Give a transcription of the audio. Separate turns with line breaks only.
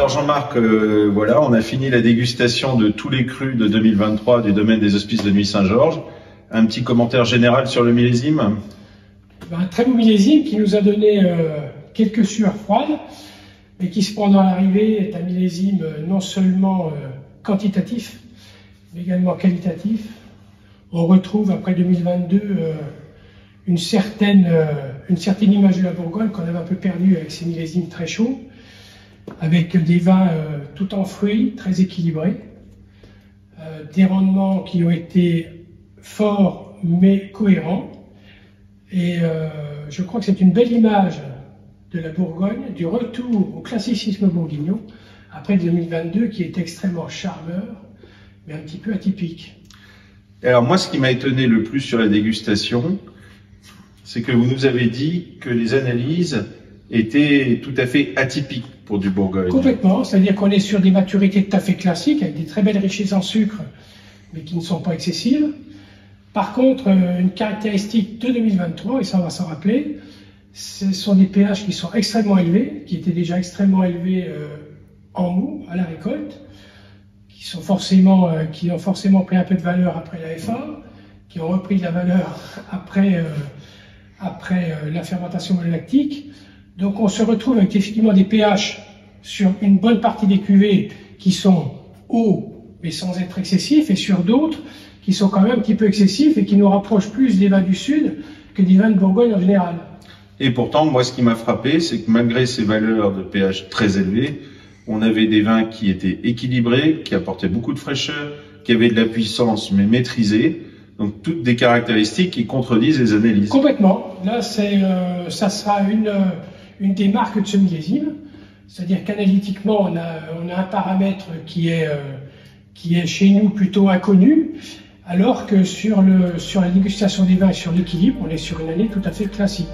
Alors Jean-Marc, voilà, on a fini la dégustation de tous les crus de 2023 du domaine des Hospices de Nuits Saint-Georges. Un petit commentaire général sur le millésime?
Un très beau millésime qui nous a donné quelques sueurs froides, mais qui cependant à l'arrivée est un millésime non seulement quantitatif, mais également qualitatif. On retrouve après 2022 une certaine image de la Bourgogne qu'on avait un peu perdue avec ces millésimes très chauds, avec des vins tout en fruits, très équilibrés, des rendements qui ont été forts mais cohérents. Et je crois que c'est une belle image de la Bourgogne, du retour au classicisme bourguignon, après 2022 qui est extrêmement charmeur, mais un petit peu atypique.
Alors moi, ce qui m'a étonné le plus sur la dégustation, c'est que vous nous avez dit que les analyses étaient tout à fait atypiques pour du Bourgogne.
Complètement, c'est-à-dire qu'on est sur des maturités tout à fait classiques, avec des très belles richesses en sucre, mais qui ne sont pas excessives. Par contre, une caractéristique de 2023, et ça on va s'en rappeler, ce sont des pH qui sont extrêmement élevés, qui étaient déjà extrêmement élevés en mou, à la récolte, qui ont forcément pris un peu de valeur après la FA, qui ont repris de la valeur après la fermentation malolactique. Donc on se retrouve avec effectivement des pH sur une bonne partie des cuvées qui sont hauts, mais sans être excessifs, et sur d'autres qui sont quand même un petit peu excessifs et qui nous rapprochent plus des vins du Sud que des vins de Bourgogne en général.
Et pourtant, moi, ce qui m'a frappé, c'est que malgré ces valeurs de pH très élevées, on avait des vins qui étaient équilibrés, qui apportaient beaucoup de fraîcheur, qui avaient de la puissance, mais maîtrisée. Donc, toutes des caractéristiques qui contredisent les analyses.
Complètement. Là, ça sera une des marques de ce millésime. C'est-à-dire qu'analytiquement, on a un paramètre qui est chez nous plutôt inconnu, alors que sur la dégustation des vins et sur l'équilibre, on est sur une année tout à fait classique.